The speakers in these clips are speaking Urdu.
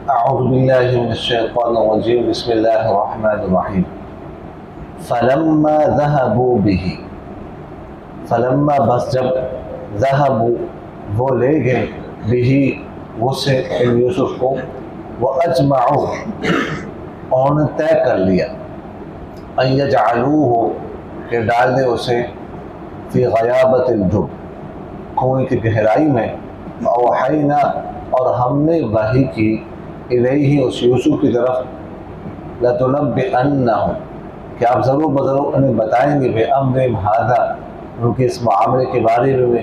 اعوذ باللہ من الشیطان الرجیم بسم اللہ الرحمن الرحیم فلما ذهبوا به فلما بس جب ذهبوا وہ لے گئے به وہ سے یوسف کو واجمعوا اور نے طے کر لیا ان یجعلوه کہ ڈال دے اسے فی غیابت الجب کنویں کی گہرائی میں اوحینا اور ہم نے وحی کی الیہ اس یوسف کی طرف لتنبئنہم کہ آپ ضرور بضرور انہیں بتائیں گے بامرہم ھذا ان کے اس معاملے کے بارے میں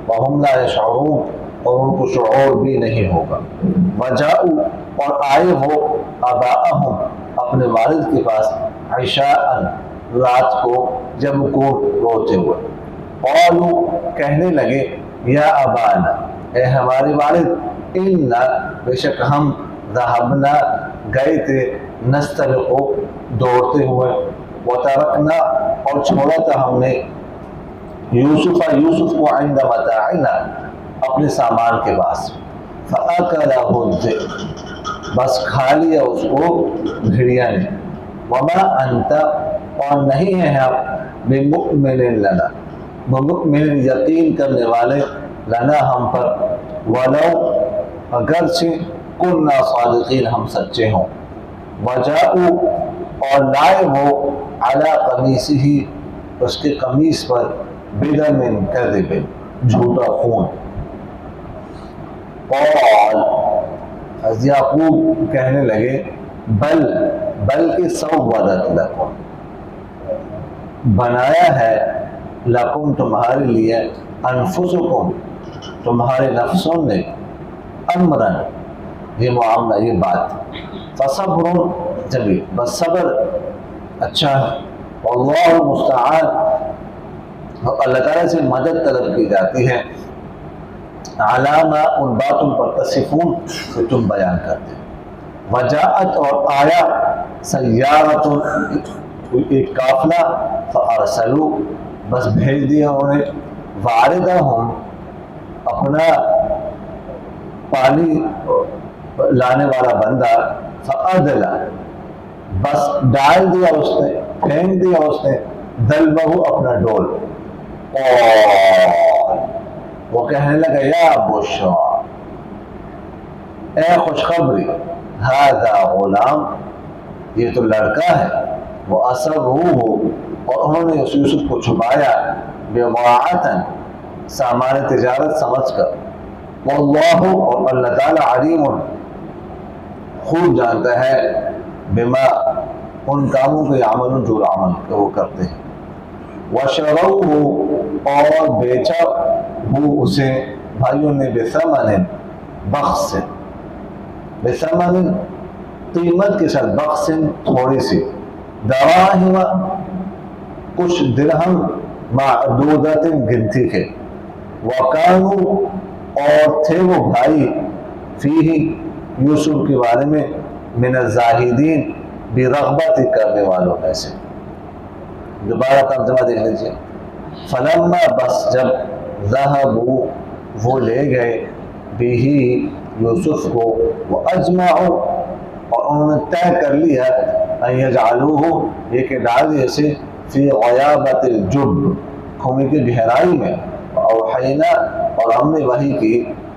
وہم لا یشعرون اور ان کو شعور بھی نہیں ہوگا وجاؤ اور آئے وہ آباءہم اپنے والد کے پاس عشاء رات کو جب کو روتے ہوئے قالوا کہنے لگے یا ابانا اے ہمارے والد انا بے شک ہم ذهبنا گئے تھے نستبق دوڑتے ہوئے وترکنا اور چھوڑا تھا ہم نے یوسف کو عند متاعنا اپنے سامان کے پاس فاکلہ الذئب بس کھا لیا اس کو بھیڑیا نے وما انت اور نہیں ہے آپ بمؤمن لنا بمؤمن یقین کرنے والے لنا ہم پر ولو اگرچہ کننا صادقین ہم سچے ہوں وجاؤ اور لائے وہ علی قمیصہ اس کے قمیص پر بدم کذب جھوٹا خون قال حضرت یعقوب کہنے لگے بلکہ سولت لکم بنایا ہے لکم تمہارے لیے انفسکم تمہارے نفسوں نے امرن یہ معاملہ یہ بات فصبر جمیل بس صبر اچھا ہے واللہ المستعان اللہ تعالیٰ سے مدد طلب کی جاتی ہے علامہ ان باتوں پر تصفون کہ تم بیان کرتے وجاءت اور آیا سیارت ایک قافلہ فارسلوا بس بھیج دیا انہیں واردہم اپنا پانی لانے والا بندہ فادلا بس ڈال دیا اس نے پھینک دیا اس نے دلبہو اپنا ڈول اور وہ کہنے لگا یا بشرا اے خوشخبری ھذا غلام یہ تو لڑکا ہے وہ اسرروہ اور انہوں نے اس یوسف کو چھپایا بضاعۃ سامان تجارت سمجھ کر واللہ اور اللہ تعالی علیم خوب جانتا ہے بما ان کاموں کے عمل جو عمل وہ کرتے ہیں وشروہ اور بیچا وہ اسے بھائیوں نے بثمن بخس سے بثمن قیمت کے ساتھ بخس تھوڑی سی دراہم کچھ درہم معدودت گنتی کے وکانو اور تھے وہ بھائی فیہ یوسف کے بارے میں من الزاہدین برغبت کرنے والوں میں سے دوبارہ ترجمہ دیکھ لیجیے فلما بس جب ذہبوا وہ لے گئے بہی یوسف کو وہ اجمعوا اور انہوں نے طے کر لیا ان یجعلوہ یہ کہ ڈال دے اسے فی غیابت الجب کنویں کی گہرائی میں اوحینا اور ہم نے وحی کی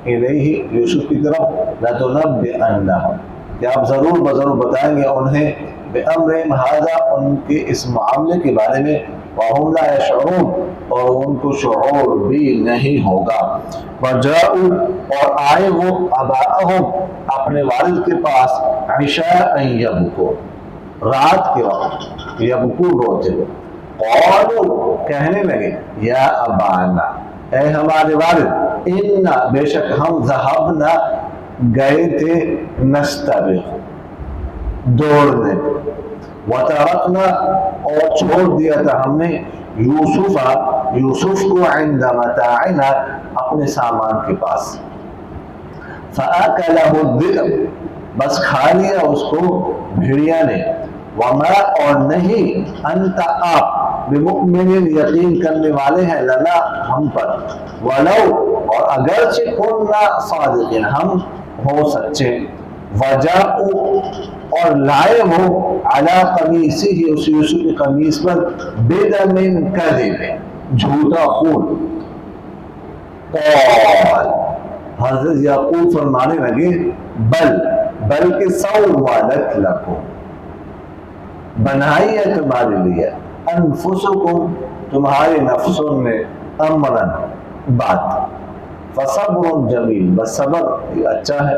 الیہ یوسف کی طرف لتنبئنہم کہ آپ ضرور بضرور بتائیں گے انہیں بامرہم ھذا ان کے اس معاملے کے بارے میں وہم لا یشعرون اور ان کو شعور بھی نہیں ہوگا وجاؤ اور آئے وہ اباءہم اپنے والد کے پاس عشاء یبکو رات کے وقت یبکو روتے ہوئے قالوا کہنے لگے یا ابانا اے ہمارے والد انا بے شک ہم ذہبنا گئے تھے نستبق دوڑنے وترکنا اور چھوڑ دیا تھا ہم نے یوسف کو عند متاعنا اپنے سامان کے پاس فاکلہ الذئب بس کھا لیا اس کو بھیڑیا نے وما اور نہیں انت آپ بمؤمن یقین کرنے والے ہیں لنا ہم پر ولو اور اگرچہ کننا صادقین ہم ہو سچے وجاؤ اور لائے وہ علی قمیصہ اس یوسف کی قمیص پر بدم کذب جھوٹا خون. قال حضرت یعقوب فرمانے لگے بلکہ سولت لکم بنائی ہے تمہارے لیے انفسکم تمہارے نفسوں نے امرن بات فصبر جمیل بس صبر اچھا ہے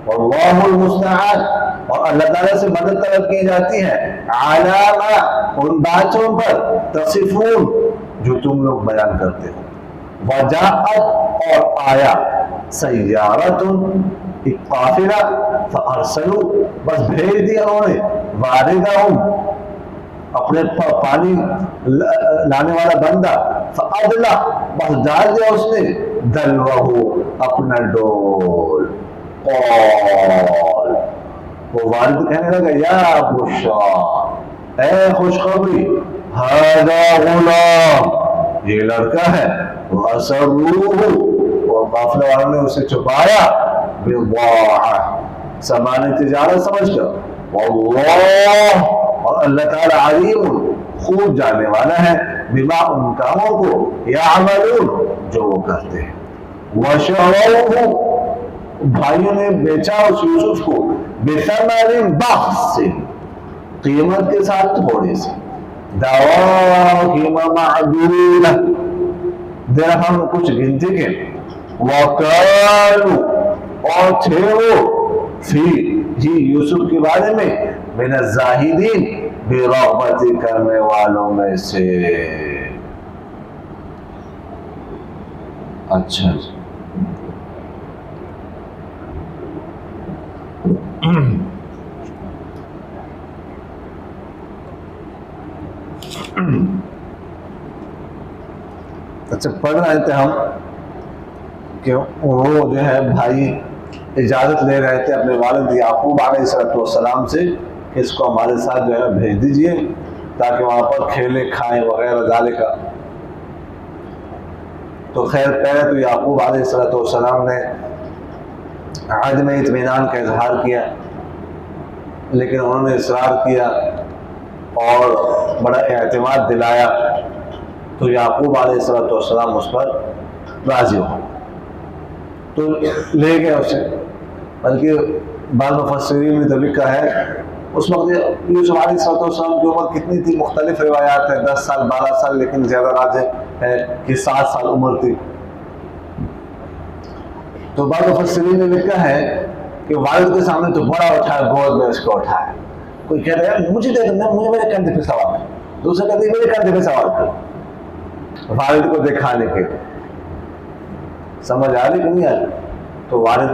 واللہ المستعان اور اللہ تعالیٰ سے مدد طلب کی جاتی ہے علامہ ان باتوں پر تصفون جو تم لوگ بیان کرتے ہو. وجاءت اور آیا سیارت ایک قافلہ فارسلوا بس بھیج دیا انہوں نے واردہم اپنے پانی لانے والا بندہ فادلا بس ڈال دیا اس نے دلوہ اپنا ڈول. قال وہ والد کہنے لگا یا بشرا اے خوشخبری ھذا غلام یہ لڑکا ہے واسروہ اور قافلہ والوں نے اسے چھپایا بضاعہ سامان تجارت سمجھ کر واللہ اور اللہ تعالی علیم خوب جاننے والا ہے بما ان کاموں کو یعملون جو وہ کرتے ہیں. وشروہ بھائیوں نے بیچا اس یوسف کو بثمن بخس قیمت کے ساتھ تھوڑے سے دراہم معدودہ درہم کچھ گنتی کے وکانوا اور تھے وہ فی ہی یوسف کے بارے میں من الزاہدین برغبت کرنے والوں میں سے. اچھا اچھا پڑھ رہے تھے ہم کہ وہ جو ہے بھائی اجازت لے رہے تھے اپنے والد یعقوب علیہ السلام سے کہ اس کو ہمارے ساتھ جو ہے بھیج دیجئے تاکہ وہاں پر کھیلے کھائیں وغیرہ ذالک. تو خیر پہلے تو یعقوب علیہ السلام نے عدم اطمینان کا اظہار کیا لیکن انہوں نے اصرار کیا اور بڑا اعتماد دلایا تو یعقوب علیہ السلام اس پر راضی ہو تو لے گئے اسے. بلکہ بعض مفسرین نے تو لکھا ہے اس وقت یوسف علیہ السلام کی عمر کتنی تھی, مختلف روایات ہیں 10 سال 12 سال لیکن زیادہ راجح ہے کہ 7 سال عمر تھی. تو بعض مفسرین نے لکھا ہے کہ والد کے سامنے تو بڑا اٹھایا گود میں اس کو اٹھایا. کوئی کہہ رہا ہے مجھے دے دو مجھے میرے کندھے پہ سوار کر, دوسرے کہتے ہیں میرے کندھے پہ سوار کر والد کو دکھانے کے. سمجھ آ رہی کہ نہیں آ رہی؟ تو والد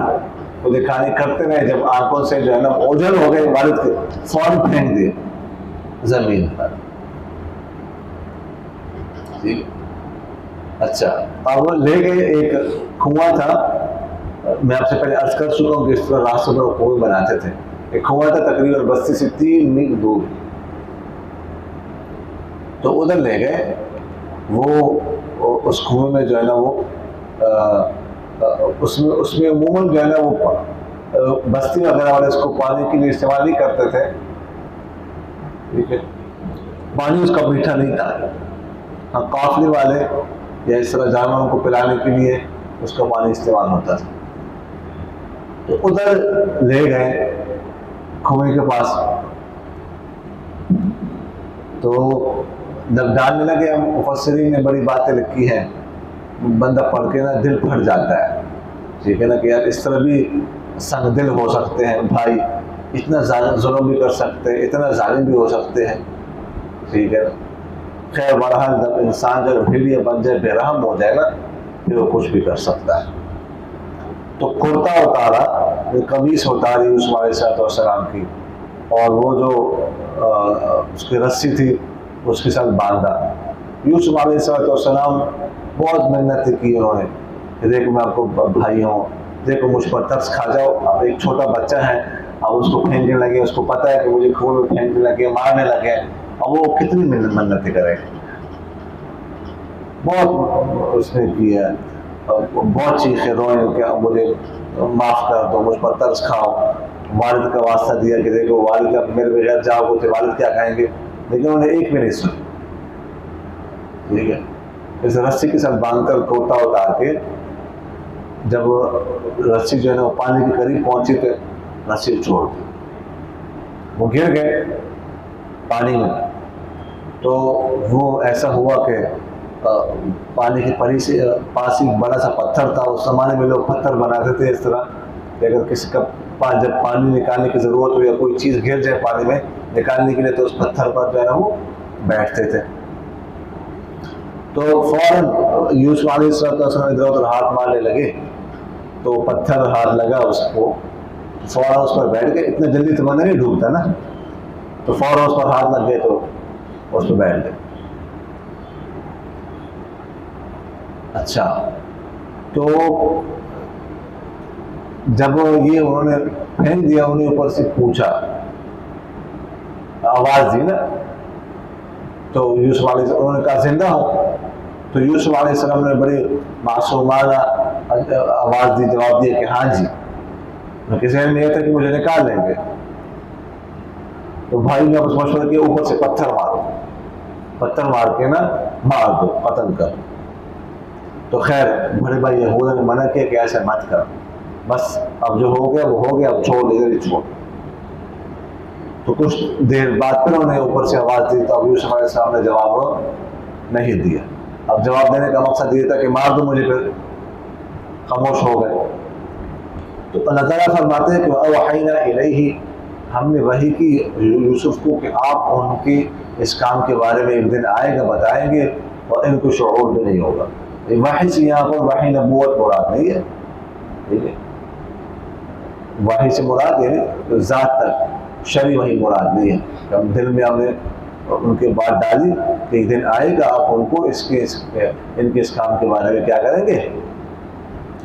کو دکھانے کرتے رہے, جب آنکھوں سے جو ہے نا اوجھل ہو گئے والد کے فوراً پھینک دیے زمین پر. اچھا اب وہ لے گئے, ایک کنواں تھا, میں آپ سے پہلے عرض کر چکا ہوں کہ اس پر راستوں پر کنویں بناتے تھے. ایک کنواں تھا تقریباً بستی سے 3 میل دور, تو ادھر لے گئے. وہ اس کنویں میں جو ہے نا وہ اس میں عموماً جو ہے نا وہ بستی وغیرہ والے اس کو پانی کے لیے استعمال نہیں کرتے تھے, ٹھیک ہے, پانی اس کا میٹھا نہیں تھا. ہاں قافلے والے یا اس طرح جانوروں کو پلانے کے لیے اس کا پانی استعمال ہوتا تھا. تو ادھر لے گئے کنویں کے پاس, تو جب ڈالنے لگے, مفسرین نے بڑی باتیں لکھی ہیں, بندہ پڑھ کے نا دل پھٹ جاتا ہے, ٹھیک ہے نا, کہ یار اس طرح بھی سنگ دل ہو سکتے ہیں بھائی, اتنا ظلم بھی کر سکتے ہیں, اتنا ظالم بھی ہو سکتے ہیں, ٹھیک ہے. خیر بہرحال جب انسان جب بھیڑیا بن جائے, بے رحم ہو جائے نا, پھر وہ کچھ بھی کر سکتا ہے. تو کرتا اتارا, قمیص اتاری یوسف علیہ السلام کی, اور وہ جو اس کی رسی تھی اس کے ساتھ باندھا. یوسف علیہ السلام بہت محنت کی انہوں نے کہ دیکھو میں آپ کو بھائی ہوں, دیکھو مجھ پر ترس کھا جاؤ. اب ایک چھوٹا بچہ ہے, اب اس کو پھینکنے لگے, اس کو پتہ ہے کہ مجھے کنویں میں پھینکنے لگے, مارنے لگے, اب وہ کتنی منتیں کرے. بہت اس نے کیا, بہت چیخے روئے کہ اب مجھے معاف کر دو, مجھ پر ترس کھاؤ. والد کا واسطہ دیا کہ دیکھو والد کا میرے بغیر جاؤ گے تو والد کیا کہیں گے، لیکن انہوں نے ایک بھی نہیں سنی. ٹھیک ہے، اس رسی کے ساتھ باندھ کر کوتا اتار کے جب رسی جو ہے نا وہ پانی کے قریب پہنچی تو رسی چھوڑ دی، وہ گر گئے پانی میں. تو وہ ایسا ہوا کہ پانی کے پری سے پاس ہی بڑا سا پتھر تھا. اس زمانے میں لوگ پتھر بناتے تھے اس طرح کہ اگر کسی کا جب پانی نکالنے کی ضرورت ہو یا کوئی چیز گر جائے پانی میں نکالنے کے لیے تو اس پتھر پر جو ہے نا وہ بیٹھتے تھے. تو فوراً یوسف علیہ السلام ادھر ادھر ہاتھ مارنے لگے تو پتھر ہاتھ لگا اس کو، فوراً اس پر بیٹھ گئے. اتنا جلدی تو نہیں ڈوبتا نا، تو فوراً اس پر ہاتھ لگ گئے تو اس پہ بیٹھ گئے. اچھا، تو جب یہ انہوں نے پھینک دیا، انہیں اوپر سے پوچھا، آواز دی نا، تو یوسف علیہ السلام انہوں نے کہا زندہ ہوں. تو یوسف علیہ السلام نے بڑی معصومانہ آواز دی، جواب دیا کہ ہاں جی. ان کے ذہن میں یہ تھا کہ مجھے نکال لیں گے. تو بھائی نے اس مشورہ کیا اوپر سے پتھر مارو، پتھر مار کے نا مار دو، قتل کر. تو خیر بڑے بھائی یہودا نے منع کیا کہ ایسا مت کر، بس اب جو ہو گیا وہ ہو گیا، اب چھوڑ ادھر ہی چھوڑ. تو کچھ دیر بعد پھر انہوں نے اوپر سے آواز دی، تو اب یوسف علیہ السلام نے جواب نہیں دیا. اب جواب دینے کا مقصد یہ تھا کہ مار دو مجھے، پھر خاموش ہو گئے. تو اللہ تعالیٰ فرماتے ہیں کہ اوحینا الیہ، ہم نے وحی کی یوسف کو کہ آپ ان کی اس کام کے بارے میں ایک دن آئے گا بتائیں گے اور ان کو شعور بھی نہیں ہوگا. وحی سے یہاں پر وحی نبوت مراد نہیں ہے، ٹھیک ہے، وحی سے مراد ہے ذات تک، شرعی وحی مراد نہیں ہے. ہم دل میں ہم نے ان کے بات ڈالی کہ ایک دن آئے گا آپ ان کو ان کے اس کام کے بارے میں کیا کریں گے،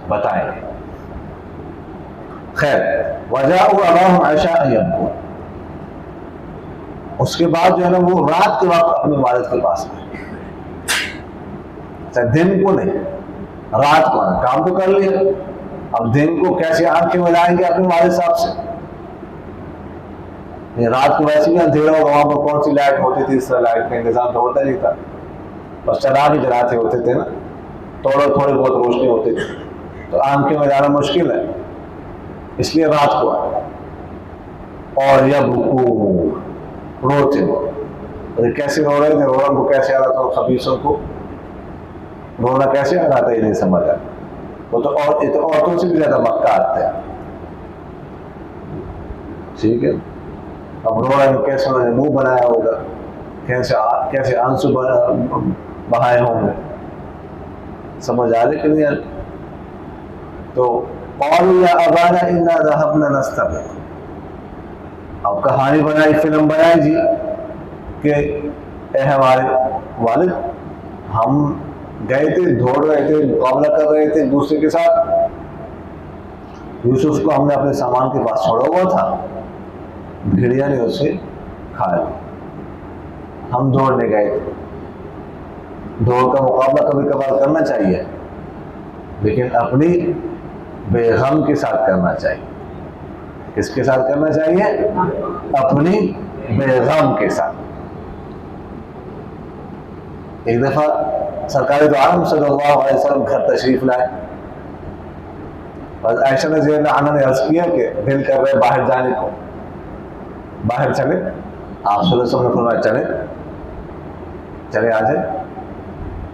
بتائیں گے. خیر وجاءوا اباهم عشاء يبكون، اس کے بعد جو ہے نا وہ رات کے وقت اپنے والد کے پاس آئے. دن کو نہیں، رات کو آنا، کام تو کر لیا، اب دن کو کیسے آنکھیں ملائیں گے اپنے والد صاحب سے. رات کو ویسے بھی اندھیرا ہوگا، وہاں پر کون سی لائٹ ہوتی تھی، اس طرح لائٹ کا انتظام تو ہوتا نہیں تھا، بس چراغ ہی جلاتے ہوتے تھے نا، تھوڑی بہت روشنی ہوتی تھی، تو آنکھیں میں جانا مشکل ہے، اس لیے رات کو آئے. اور یبکون، روتے، کیسے رو رہے تھے، رونا کو کیسے آ رہا تھا، خبیثوں کو رونا کیسے آ رہا تھا یہ نہیں سمجھ آیا. وہ تو عورتوں سے بھی زیادہ مکار تھے، ٹھیک ہے. اب رو رہے ہیں، کیسے انہوں نے منہ بنایا ہوگا، کیسے آنسو بہائے ہوں گے، سمجھ آ رہی کہ نہیں. تو قالوا یا ابانا انا ذهبنا نستبق، اب کہانی بنائی، فلم بنائی جی کہ اے ہمارے والد، ہم گئے تھے، دوڑ رہے تھے، مقابلہ کر رہے تھے دوسرے کے ساتھ. یوسف کو ہم نے اپنے سامان کے پاس چھوڑا ہوا تھا، بھیڑیا نے اسے کھا لیا. ہم دوڑنے گئے تھے. دوڑ کا مقابلہ کبھی کبھار کرنا چاہیے، لیکن اپنی بیغم کے ساتھ کرنا چاہیے. کس کے ساتھ کرنا چاہیے؟ اپنی بیغم کے ساتھ. ایک دفعہ سرکار دو عالم صلی اللہ علیہ وسلم گھر تشریف لائے، اور عائشہ رضی اللہ عنہا نے عرض کیا کہ دل کر رہے باہر جانے کو، باہر چلے. آپ صلی اللہ علیہ وسلم نے فرمایا چلے آ جائے.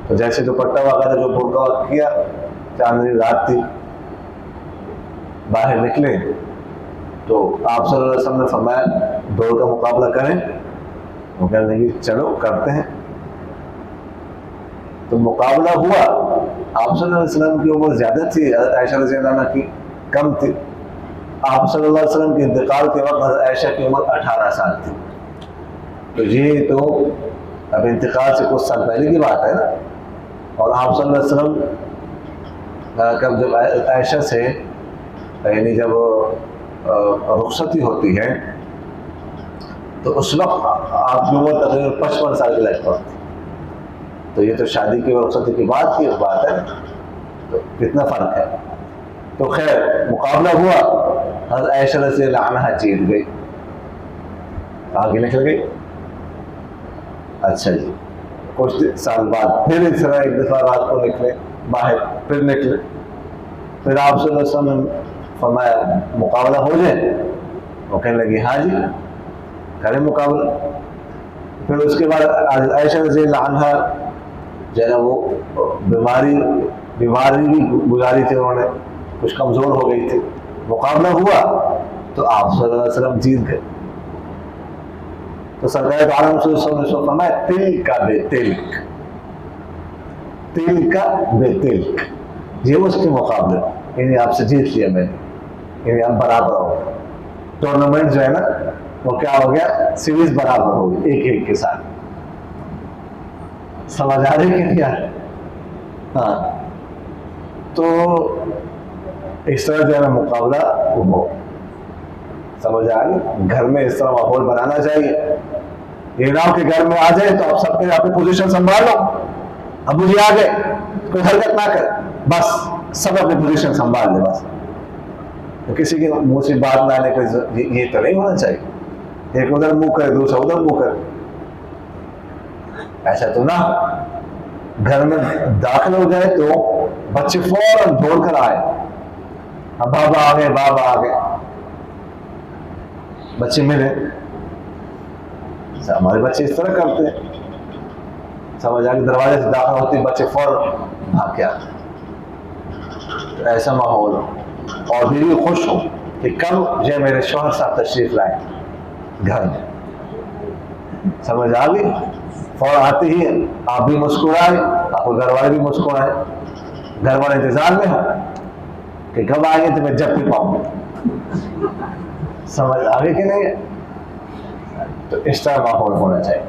تو جیسے دوپٹہ وغیرہ جو برقع کیا، چاندنی رات تھی، باہر نکلے تو آپ صلی اللہ علیہ وسلم نے فرمایا دوڑ کا مقابلہ کریں. وہ کہنے لگے چلو کرتے ہیں. تو مقابلہ ہوا. آپ صلی اللہ علیہ وسلم کی عمر زیادہ تھی، حضرت عائشہ رضی اللہ عنہا کی کم تھی. آپ صلی اللہ علیہ وسلم کے انتقال کے وقت حضرت عائشہ کی عمر 18 سال تھی. تو یہ تو اب انتقال سے کچھ سال پہلے کی بات ہے نا. اور آپ صلی اللہ علیہ وسلم جب عائشہ سے یعنی جب رخصتی ہوتی ہے تو اس وقت آپ کی عمر تقریباً 55 سال کے لگ پڑتی. تو یہ تو شادی کی رخصتی کی بات کی بات ہے، تو کتنا فرق ہے. تو خیر مقابلہ ہوا. حضرت عائشہ رضی اللہ عنہا جیت گئی، آگے نکل گئی. اچھا جی، کچھ سال بعد پھر اس طرح ایک دفعہ رات کو نکلے باہر، پھر نکلے، پھر آپ صلی اللہ علیہ وسلم نے فرمایا مقابلہ ہو جائے. وہ کہنے لگی ہاں جی کریں مقابلہ. پھر اس کے بعد عائشہ رضی اللہ عنہا جو ہے نا وہ بیماری بھی گزاری تھی، انہوں نے کچھ کمزور ہو گئی تھی. مقابلہ ہوا تو آپ صلی اللہ علیہ وسلم جیت گئے. تو سرکار عالم صلی اللہ علیہ وسلم نے فرمایا تل کا بے تلک، تل کا بے تلک، یہ اس کے مقابلے، یعنی آپ سے جیت لیا میں نے، یعنی آپ برابر ہو گئے. ٹورنامنٹ جو ہے نا وہ کیا ہو گیا، سیریز برابر ہو گئی ایک ایک کے ساتھ. سمجھ آ رہی ہے کیا؟ ہاں، تو اس طرح جو ہے نا مقابلہ ہو. سمجھ آ گئی؟ گھر میں اس طرح ماحول بنانا چاہیے. یہ نہ ہو کہ گھر میں آ جائے تو آپ سب کے اپنی پوزیشن سنبھال لو، ابو جی آ گئے کوئی حرکت نہ کرے، بس سب اپنی پوزیشن سنبھال لے، بس کسی کے منہ سے بات نہ آنے کا. یہ تو نہیں ہونا چاہیے. ایک ادھر منہ کرے دوسرا ادھر منہ کرے، ایسا تو نہ. گھر میں داخل ہو جائے تو بچے فوراً دوڑ کر آئے، اب بابا آ گئے، بابا آ گئے، بچے ملے. ہمارے بچے اس طرح کرتے ہیں. سمجھ آ کے دروازے سے داخل ہوتے بچے فوراً بھاگ کے آتے. ایسا ماحول ہو اور بیوی خوش ہو کہ کب جو میرے شوہر صاحب تشریف لائے گھر میں. سمجھ آ گئی؟ فوراً آتے ہی آپ بھی مسکرائے، آپ کو گھر والے بھی مسکرائے، گھر والے انتظار میں ہو کہ کب آئیں گے تو میں جب بھی پاؤں گا. سمجھ آ گئی کہ نہیں؟ تو اس طرح ماحول ہونا چاہیے.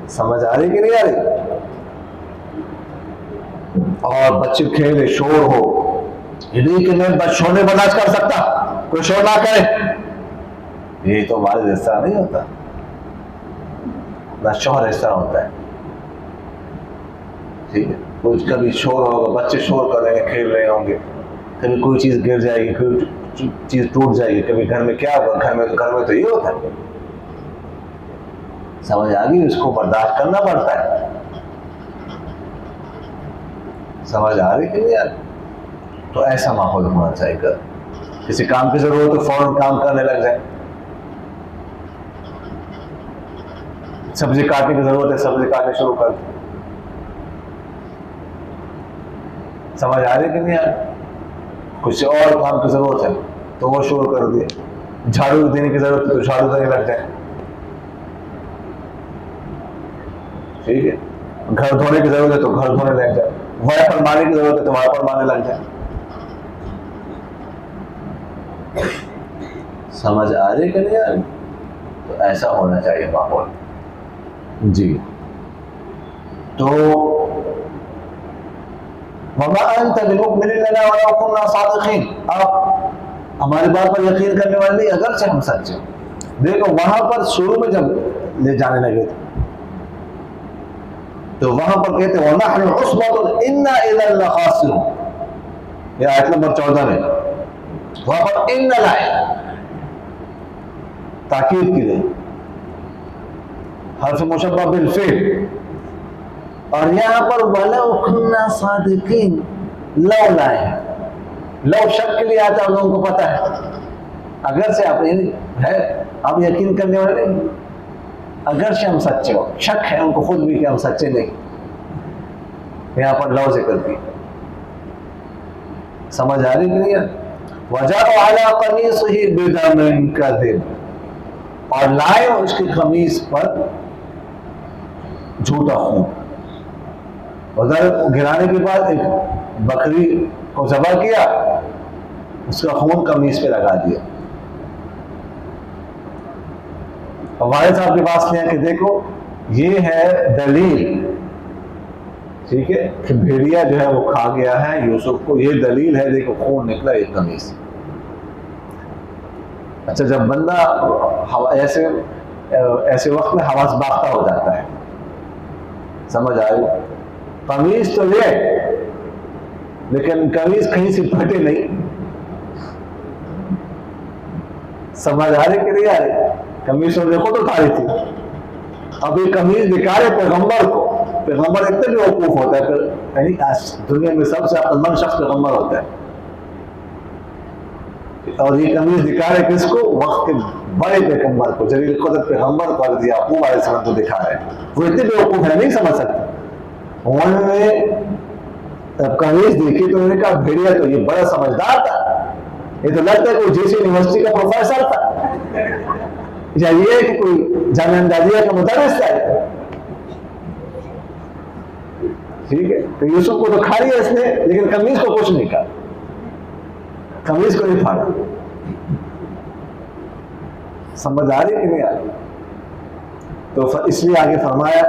سمجھ آ رہی کہ نہیں آ رہی؟ اور بچے کھیلے، شور ہو، یہ نہیں کہ میں بس شور نہیں برداشت کر سکتا، کوئی شور نہ کرے. یہ تو والد اس طرح نہیں ہوتا، نہ شوہر اس طرح ہوتا ہے. ٹھیک ہے، کچھ کبھی شور ہوگا، بچے شور کر رہے ہیں، کھیل رہے ہوں گے، کبھی کوئی چیز گر جائے گی، کوئی چیز ٹوٹ جائے گی، کبھی گھر میں کیا ہوگا. گھر میں تو یہ ہوتا ہے. سمجھ آ گئی؟ اس کو برداشت کرنا پڑتا ہے. سمجھ آ رہی کہ نہیں یار؟ تو ایسا ماحول ہونا چاہیے. کسی کام کی ضرورت تو فوراً کام کرنے لگ جائے. سبزی کاٹنے کی ضرورت ہے، سبزی کاٹنے شروع کر دیں. سمجھ آ رہی کہ نہیں یار؟ کچھ اور کام کی ضرورت ہے تو وہ شروع کر دے. جھاڑو دینے کی ضرورت ہے تو جھاڑو دینے لگ جائے. ٹھیک ہے، گھر دھونے کی ضرورت ہے تو گھر دھونے لگ جائے. وائپر مارنے کی ضرورت ہے تو وائپر مارنے لگ جائے. سمجھ آ رہی کہ نہیں یار؟ تو ایسا ہونا چاہیے ماحول. جی، تو وَمَا أَنْتَ بِمُؤْمِنٍ لَنَا وَلَوْ كُنَّا صَادِقِينَ. آپ ہماری بات پر یقین کرنے والے نہیں اگرچہ ہم سچے. دیکھو وہاں پر شروع میں جب لے جانے لگے تھے تو وہاں پر کہتے ہیں وَنَحْنُ عُصْبَةٌ إِنَّا إِذًا لَخَاسِرُونَ. یہ آیت نمبر 14 میں وہاں پر ان لائے تاکید کی گئی، حرف مشبہ بالفعل. اور یہاں پر وَلَوْ كُنَّا صَادِقِينَ لو لائے، لو شک کے لیے آتا ہے. لوگوں کو پتہ ہے اگرچہ آپ ہے آپ یقین کرنے والے نہیں، اگرچہ ہم سچے ہو، شک ہے ان کو خود بھی کہ ہم سچے نہیں. یہاں پر لو ذکر کی. سمجھ آ رہی کہ نہیں؟ وَجَاءُ عَلَىٰ قَمِيصِهِ بِدَمٍ كَذِبٍ. اور لائے اس کی قمیص پر جھوٹا خون. ادھر گرانے کے بعد ایک بکری کو ذبح کیا، اس کا خون قمیص پہ لگا دیا. والد صاحب کے پاس لیا کہ دیکھو یہ ہے دلیل، ٹھیک ہے، کہ بھیڑیا جو ہے وہ کھا گیا ہے یوسف کو، یہ دلیل ہے، دیکھو خون نکلا ایک قمیص. اچھا، جب بندہ ایسے وقت میں حواس باختہ ہو جاتا ہے. سمجھ آئی؟ قمیص تو یہ لیکن قمیص کہیں سے پھٹے نہیں. سمجھ آ رہی کہ نہیں آ رہی؟ قمیص اور دیکھو تو کھاری تھی، اب یہ قمیص دکھا رہے پیغمبر کو. پیغمبر اتنے بھی وقوف ہوتا ہے یعنی دنیا میں سب سے عقل مند شخص پیغمبر ہوتا ہے، اور یہ قمیص دکھا رہے کس کو؟ وقت کے بڑے پیغمبر کو، جلیل القدر پیغمبر کو حضرت یعقوب علیہ السلام کو دکھا رہے ہیں. وہ اتنے بھی وقوف ہے، نہیں سمجھ سکتے. انہوں نے جب قمیص دیکھی تو انہوں نے کہا بھیڑیا تو یہ بڑا سمجھدار تھا، یہ تو لگتا ہے کوئی جیسی یونیورسٹی کا پروفیسر تھا، یا یہ ہے کہ کوئی جامعہ امدادیہ کا مدرس تھا. ٹھیک ہے، تو یوسف کو تو کھا لیا اس نے، لیکن قمیص کو کچھ نہیں کہا، قمیص کو نہیں پھاڑا. سمجھ آ رہی کہ نہیں آ رہی؟ تو اس لیے آگے فرمایا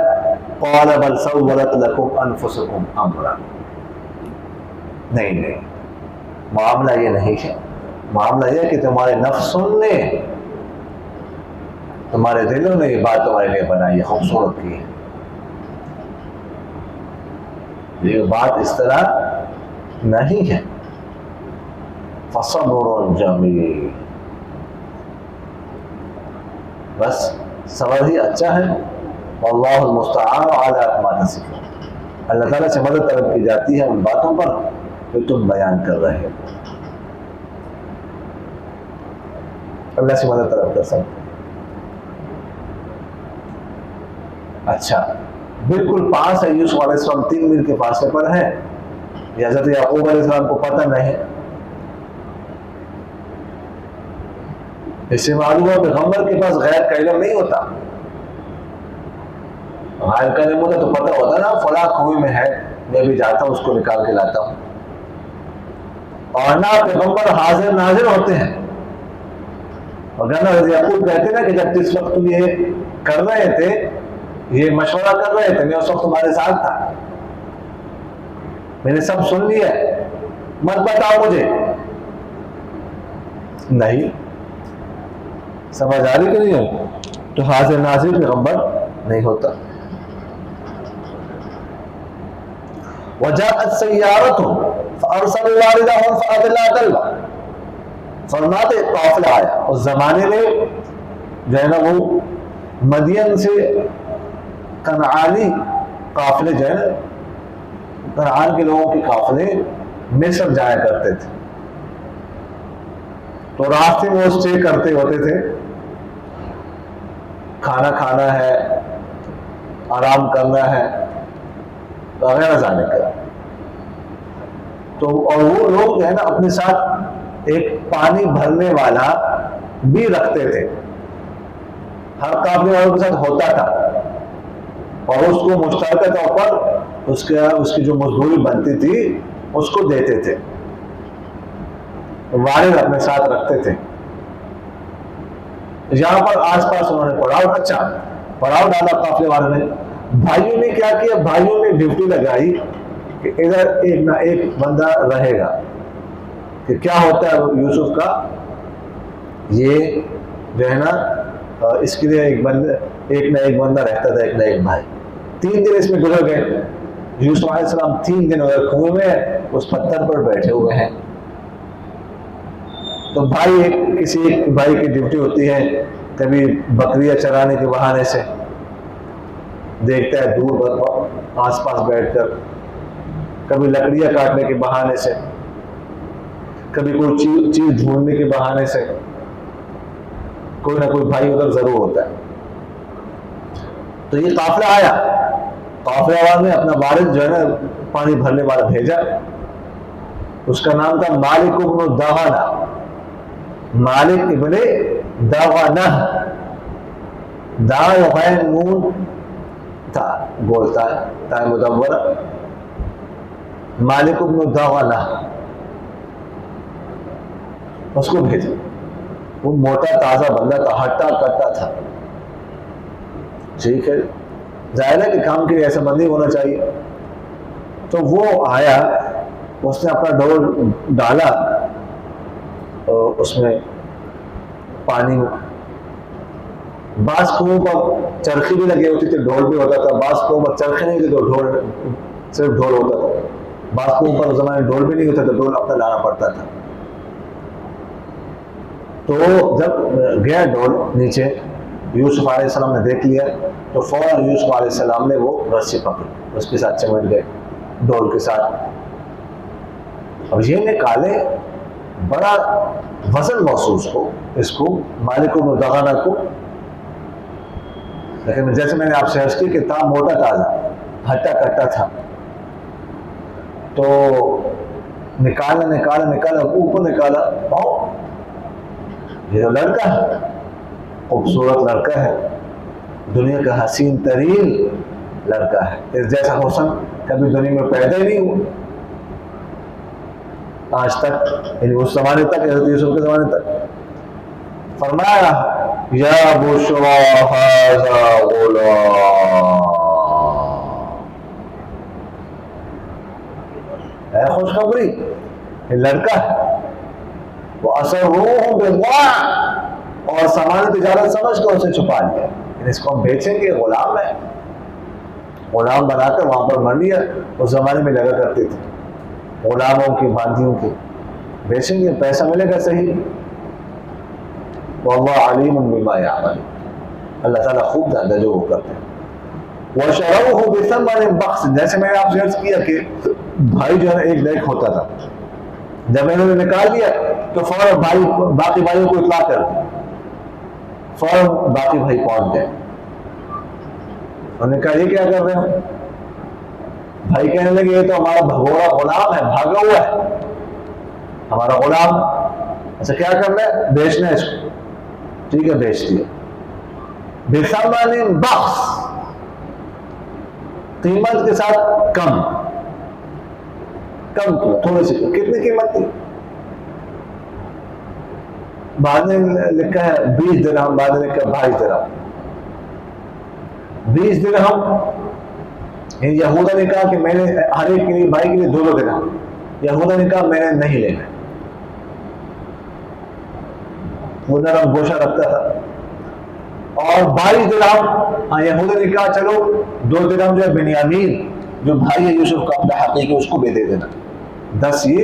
قال بل سولت لکم انفسکم امرا. نہیں، معاملہ یہ نہیں ہے. معاملہ یہ کہ تمہارے نفسوں نے، تمہارے دلوں نے یہ بات تمہارے لیے بنائی ہے، خوبصورت کی ہے. یہ بات اس طرح نہیں ہے. فصبر جمیل، بس صبر ہی اچھا ہے. واللہ المستعان علی ما تصفون، اللہ تعالیٰ سے مدد طلب کی جاتی ہے ان باتوں پر جو تم بیان کر رہے ہو. اللہ سے مدد طلب کر سکتے. اچھا، بالکل پاس ہے یوسف علیہ السلام، 3 میل کے فاصلے پر ہے. یہ حضرت یعقوب علیہ السلام کو پتہ نہیں. اس سے معلوم ہے پیغمبر کے پاس غیب کا علم نہیں ہوتا. غیب کا علم ہوتا تو پتہ ہوتا نا فلاں کنویں میں ہے، میں بھی جاتا ہوں اس کو نکال کے لاتا ہوں. اور نہ پیغمبر حاضر ناظر ہوتے ہیں. اگر نا حضرت یعقوب کہتے نا کہ جب جس وقت تم یہ کر رہے تھے، یہ مشورہ کر رہے تھے، میں اس وقت تمہارے ساتھ تھا، میں نے سب سن لیا، مت بتاؤ مجھے. نہیں سمجھ آ رہی کہ نہیں ہے؟ تو حاضر ناظر پیغمبر نہیں ہوتا. وجاءت سیارة فارسلوا واردهم فادلى دلوا. فرماتے قافلہ آیا. اس زمانے میں جو ہے نا وہ مدین سے کنعانی قافلے جو ہے نا، کنعان کے لوگوں کے قافلے مصر جایا کرتے تھے. تو راستے میں وہ اسٹے کرتے ہوتے تھے، کھانا کھانا ہے، آرام کرنا ہے وغیرہ جانے کا. تو اور وہ لوگ جو ہے نا اپنے ساتھ ایک پانی بھرنے والا بھی رکھتے تھے، ہر قافلے والوں کے ساتھ ہوتا تھا، اور اس کو مشترکہ طور پر اس کی جو مزدوری بنتی تھی اس کو دیتے تھے. وارد اپنے ساتھ رکھتے تھے. یہاں پر آس پاس انہوں نے پڑاؤ ڈالا قافلے والوں نے. بھائیوں نے کیا کیا؟ بھائیوں نے ڈیوٹی لگائی کہ ادھر ایک نہ ایک بندہ رہے گا. کہ کیا ہوتا ہے یوسف کا، یہ جو ہے نا اس کے لیے ایک نہ ایک بندہ رہتا تھا، ایک نہ ایک بھائی. 3 دن اس میں گزر گئے. یوسف علیہ السلام 3 دن کنویں میں اس پتھر پر بیٹھے ہوئے ہیں. تو کسی ایک بھائی کی ڈیوٹی ہوتی ہے، کبھی بکریاں چرانے کے بہانے سے دیکھتا ہے دور آس پاس بیٹھ کر، کبھی لکڑیاں کاٹنے کے بہانے سے، کبھی کوئی چیز ڈھونڈنے کے بہانے سے. کوئی نہ کوئی بھائی ادھر ضرور ہوتا ہے. تو یہ قافلہ آیا، قافلہ والوں نے اپنا وارد جو ہے نا پانی بھرنے والا بھیجا. اس کا نام تھا مالک ابن دغنہ. مالک ابن دغنہ، دال غین نون تھا بولتا ہے تا مدورہ. مالک ابن دغنہ اس کو بھیجا. وہ موٹا تازہ بندہ تھا، ہٹا کٹا تھا. ٹھیک ہے، ظاہر ہے کہ کام کے لیے ایسا بندی ہونا چاہیے. تو وہ آیا، اس نے اپنا ڈول ڈالا اس میں پانی میں. بعض کنویں پر چرخی بھی لگی ہوتی تھی، ڈھول بھی ہوتا تھا. بعض کنویں پر چرخی نہیں ہوتی تو صرف ڈھول ہوتا تھا. بعض کنویں پر اس زمانے ڈھول بھی نہیں ہوتا تو ڈھول اپنا لانا پڑتا تھا. تو جب گیا ڈول نیچے، یوسف علیہ السلام نے دیکھ لیا تو فوراً یوسف علیہ السلام نے وہ رسی پکڑی، اس کے ساتھ چمٹ گئے ڈول کے ساتھ. اب یہ نکالے، بڑا وزن محسوس ہو اس کو، مالک المدغنہ کو، لیکن جیسے میں نے آپ سے عرض کی کہ تھا موٹا تازہ، ہٹا کٹا تھا. تو نکالا اوپر نکالا، یہ لڑکا ہے، خوبصورت لڑکا ہے، دنیا کا حسین ترین لڑکا ہے، اس جیسا حسن کبھی دنیا میں پیدا ہی نہیں ہوا آج تک، یعنی اس زمانے تک، حضرت یوسف کے زمانے تک. فرمایا یا بشرا ھذا غلام، اے خوشخبری، یہ لڑکا ہے. وہ اسرروہ بضاعۃ، اور سامان تجارت سمجھ کر اسے چھپا لیا، اس کو ہم بیچیں گے، غلام ہے، غلام بنا کر وہاں پر منڈیاں اس زمانے میں لگا کرتے تھے، غلاموں کی، باندیوں کی، بیچیں گے، پیسہ ملے گا صحیح. واللہ علیم بما یعمل، اللہ تعالیٰ خوب جانتا ہے جو وہ کرتے ہیں. وشروہ بثمن بخس، جیسے میں نے آپ سے عرض کیا کہ بھائی جو ہے ایک لیک ہوتا تھا، جب انہوں نے نکال دیا تو فوراً باقی بھائیوں کو اطلاع کر دی، فوراً باقی بھائی پہنچ گئے. انہوں نے کہا یہ کیا کر رہے ہو؟ بھائی کہنے لگے یہ تو ہمارا بھگوڑا غلام ہے، بھاگا ہوا ہے ہمارا غلام. اچھا کیا کرنا ہے؟ بیچنا ہے اس کو. ٹھیک ہے، بیچ دیا. بثمن بخس، قیمت کے ساتھ کم کی، تھوڑی سی. کتنی قیمت تھی؟ بعد نے لکھا ہے 20 درہم، بعد نے لکھا 22 درہم. 20 درہم یہودا نے کہا کہ میں نے ہر ایک کے لیے، بھائی کے لیے 2 درہم. یہودا نے کہا میں نے نہیں لینا، وہ نرم گوشہ رکھتا تھا. اور 22 درہم یہودا نے کہا چلو 2 درہم جو ہے بنیامین جو بھائی ہے یوسف کا اپنا حقیقی، اس کو بھی دے دینا، 10 یہ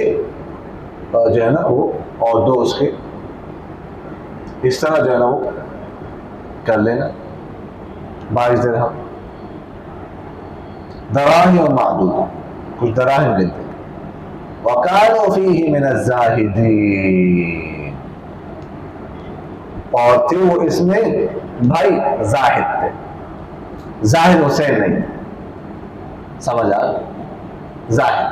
جو ہے نا وہ، اور 2 اس کے، اس طرح جو ہے نا وہ کر لینا. 22 درہم دراہم و معدودہ، کچھ دراہم لیتے. وَكَانُوا فِيهِ مِنَ الزَّاهِدِينَ، اور تھے وہ اس میں بھائی زاہد تھے. زاہد حسین نہیں، سمجھ آ، زاہد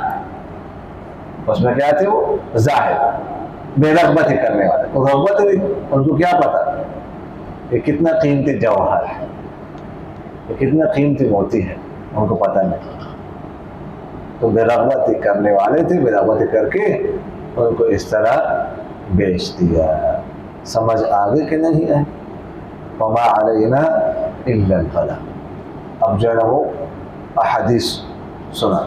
اس میں کیا تھے؟ وہ زاہد، بے رغبت ہی کرنے والے. اور رغبت بھی ان کو کیا پتا کہ کتنا قیمتی جوہر ہے، کہ کتنا قیمتی موتی ہے، ان کو پتہ نہیں. تو بے رغبت ہی کرنے والے تھے، بے رغبت ہی کر کے ان کو اس طرح بیچ دیا. سمجھ آگے کہ نہیں ہے؟ وما علینا الا البلاغ. اب جو ہے نا وہ احادیث سنا.